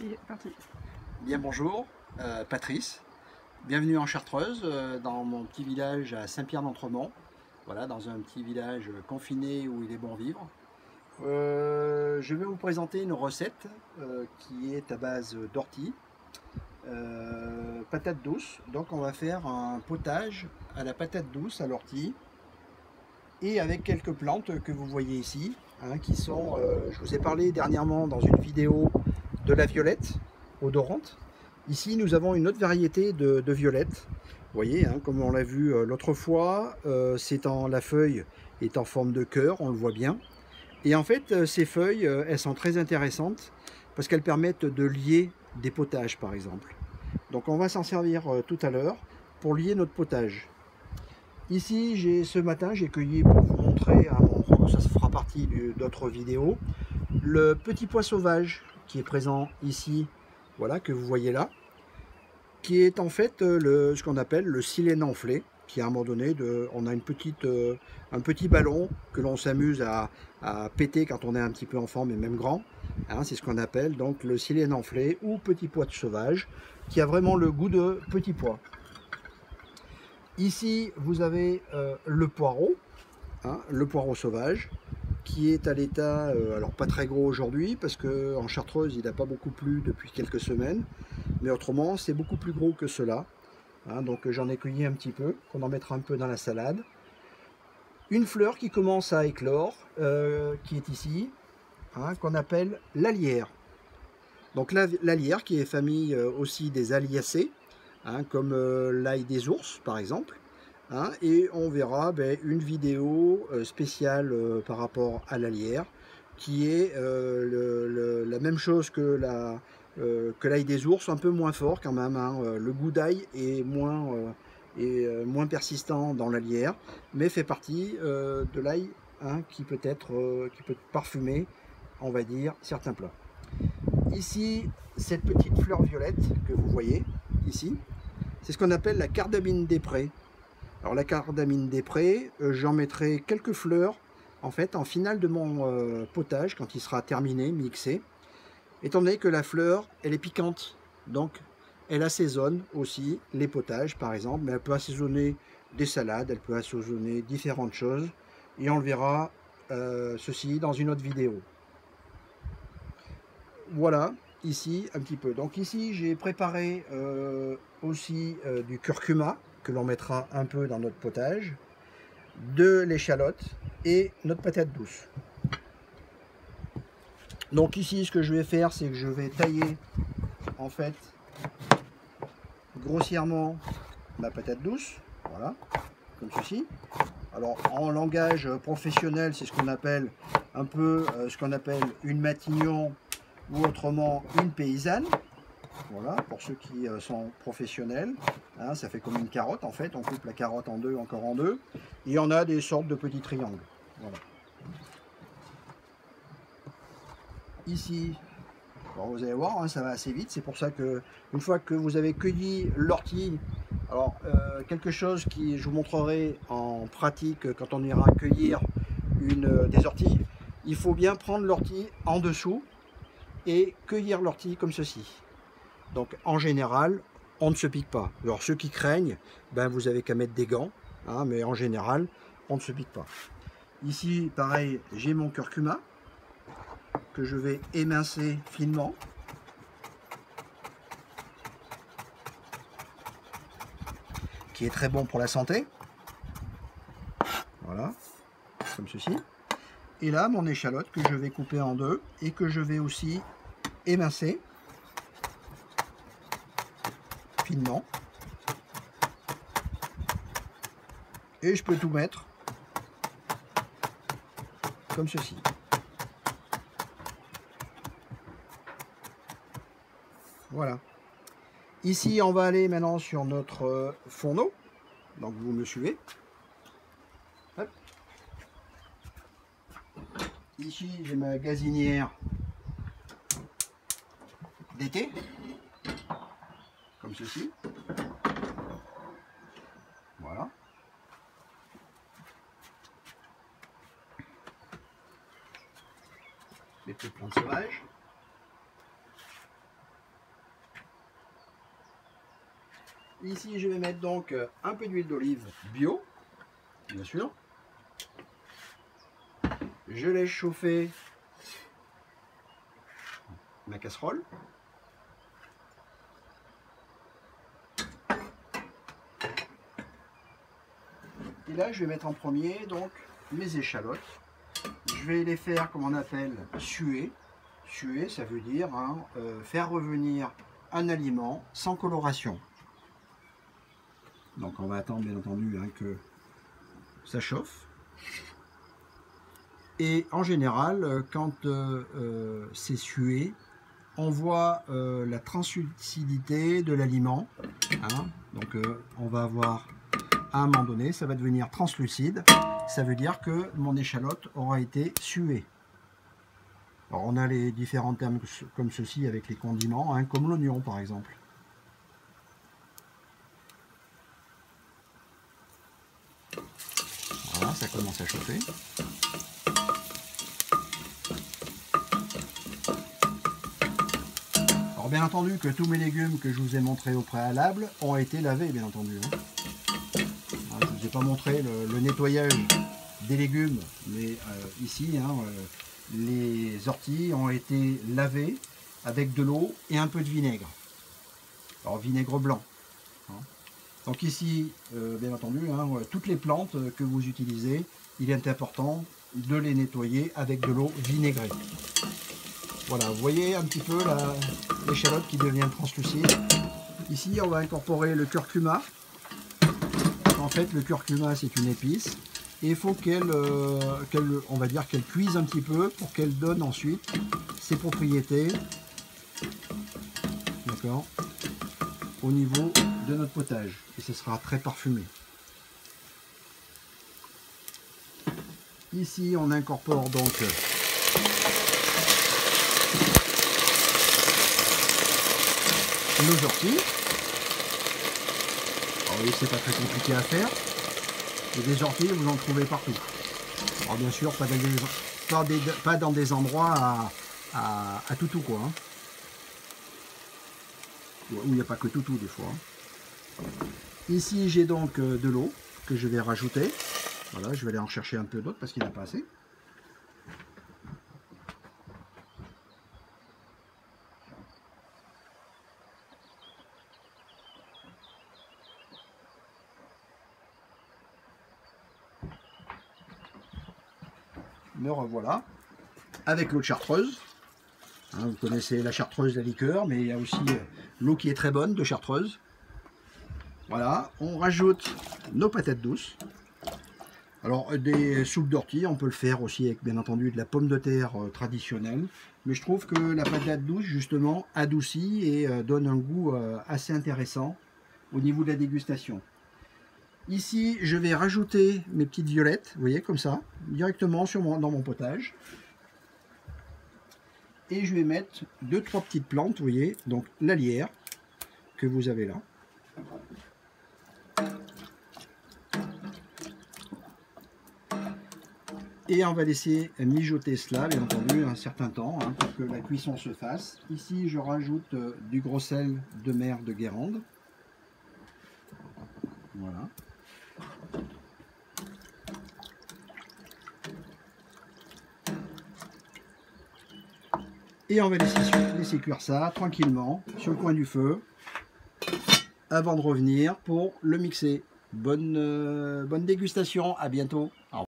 C'est parti. Bien bonjour, Patrice. Bienvenue en Chartreuse, dans mon petit village à Saint-Pierre-d'Entremont. Voilà, dans un petit village confiné où il est bon vivre. Je vais vous présenter une recette qui est à base d'ortie, patate douce. Donc on va faire un potage à la patate douce, à l'ortie, et avec quelques plantes que vous voyez ici, hein, qui sont, je vous ai parlé dernièrement dans une vidéo de la violette odorante. Ici, nous avons une autre variété de violette. Vous voyez, hein, comme on l'a vu l'autre fois, la feuille est en forme de cœur, on le voit bien. Et en fait, ces feuilles, elles sont très intéressantes parce qu'elles permettent de lier des potages, par exemple. Donc on va s'en servir tout à l'heure pour lier notre potage. Ici, ce matin, j'ai cueilli, pour vous montrer, ça se fera partie d'autres vidéos, le petit pois sauvage qui est présent ici, voilà, que vous voyez là, qui est en fait ce qu'on appelle le silène enflé, qui à un moment donné, on a un petit ballon que l'on s'amuse à péter quand on est un petit peu enfant, mais même grand, hein, c'est ce qu'on appelle donc le silène enflé ou petit pois sauvage, qui a vraiment le goût de petit pois. Ici, vous avez le poireau, hein, le poireau sauvage, qui est à l'état, alors pas très gros aujourd'hui, parce qu'en Chartreuse, il n'a pas beaucoup plu depuis quelques semaines, mais autrement, c'est beaucoup plus gros que cela. Hein, donc j'en ai cueilli un petit peu, qu'on en mettra un peu dans la salade. Une fleur qui commence à éclore, qui est ici, hein, qu'on appelle l'alière. Donc l'alière, qui est famille aussi des aliacées, hein, comme l'ail des ours par exemple, hein, et on verra une vidéo spéciale par rapport à l'alière, qui est la même chose que l'ail des ours, un peu moins fort quand même, hein. Le goût d'ail est moins persistant dans l'alière, mais fait partie de l'ail, hein, qui peut parfumer, on va dire, certains plats. Ici, cette petite fleur violette que vous voyez ici, c'est ce qu'on appelle la cardamine des prés. Alors la cardamine des prés, j'en mettrai quelques fleurs en fait en finale de mon potage quand il sera terminé, mixé. Étant donné que la fleur, elle est piquante, donc elle assaisonne aussi les potages par exemple, mais elle peut assaisonner des salades, elle peut assaisonner différentes choses, et on le verra ceci dans une autre vidéo. Voilà, ici un petit peu. Donc ici j'ai préparé aussi du curcuma que l'on mettra un peu dans notre potage, de l'échalote et notre patate douce. Donc ici ce que je vais faire, c'est que je vais tailler en fait grossièrement ma patate douce, voilà, comme ceci. Alors en langage professionnel, c'est ce qu'on appelle un peu une matignon, ou autrement une paysanne. Voilà, pour ceux qui sont professionnels, hein, ça fait comme une carotte en fait, on coupe la carotte en deux, encore en deux, et on a des sortes de petits triangles. Voilà. Ici, alors vous allez voir, hein, ça va assez vite, c'est pour ça que une fois que vous avez cueilli l'ortie, alors quelque chose qui je vous montrerai en pratique quand on ira cueillir des orties, il faut bien prendre l'ortie en dessous et cueillir l'ortie comme ceci. Donc en général, on ne se pique pas. Alors ceux qui craignent, vous avez qu'à mettre des gants, hein, mais en général, on ne se pique pas. Ici, pareil, j'ai mon curcuma que je vais émincer finement. Qui est très bon pour la santé. Voilà, comme ceci. Et là, mon échalote que je vais couper en deux et que je vais aussi émincer finement. Et je peux tout mettre comme ceci. Voilà. Ici, on va aller maintenant sur notre fourneau. Donc vous me suivez. Hop. Ici, j'ai ma gazinière d'été, comme ceci. Voilà. Les petites plantes sauvages. Ici, je vais mettre donc un peu d'huile d'olive bio, bien sûr. Je laisse chauffer ma casserole. Et là, je vais mettre en premier donc mes échalotes. Je vais les faire, comme on appelle, suer. Suer, ça veut dire faire revenir un aliment sans coloration. Donc on va attendre bien entendu que ça chauffe. Et en général, quand c'est sué, on voit la translucidité de l'aliment. Donc on va avoir, à un moment donné, ça va devenir translucide. Ça veut dire que mon échalote aura été suée. Alors on a les différents termes comme ceci avec les condiments, comme l'oignon par exemple. Voilà, ça commence à chauffer. Alors bien entendu que tous mes légumes que je vous ai montrés au préalable ont été lavés, bien entendu. Je ne vous ai pas montré le nettoyage des légumes, mais ici, les orties ont été lavées avec de l'eau et un peu de vinaigre. Alors vinaigre blanc. Donc ici, bien entendu, toutes les plantes que vous utilisez, il est important de les nettoyer avec de l'eau vinaigrée. Voilà, vous voyez un petit peu l'échalote qui devient translucide. Ici, on va incorporer le curcuma. En fait, le curcuma, c'est une épice. Et il faut on va dire qu'elle cuise un petit peu pour qu'elle donne ensuite ses propriétés, d'accord, au niveau de notre potage. Et ce sera très parfumé. Ici, on incorpore donc nos orties. Alors oui, c'est pas très compliqué à faire. Et des orties, vous en trouvez partout. Alors bien sûr, pas dans des endroits à toutou, quoi. Où il n'y a pas que toutou des fois. Ici, j'ai donc de l'eau que je vais rajouter. Voilà, je vais aller en chercher un peu d'autre parce qu'il n'y en a pas assez. Me revoilà avec l'eau de chartreuse. Vous connaissez la chartreuse, la liqueur, mais il y a aussi l'eau qui est très bonne de chartreuse. Voilà, on rajoute nos patates douces. Alors des soupes d'ortie, on peut le faire aussi avec bien entendu de la pomme de terre traditionnelle. Mais je trouve que la patate douce justement adoucit et donne un goût assez intéressant au niveau de la dégustation. Ici, je vais rajouter mes petites violettes, vous voyez, comme ça, directement dans mon potage. Et je vais mettre 2-3 petites plantes, vous voyez, donc la lierre que vous avez là. Et on va laisser mijoter cela, bien entendu, un certain temps, pour que la cuisson se fasse. Ici, je rajoute du gros sel de mer de Guérande. Voilà. Et on va laisser cuire ça tranquillement sur le coin du feu avant de revenir pour le mixer. Bonne dégustation, à bientôt.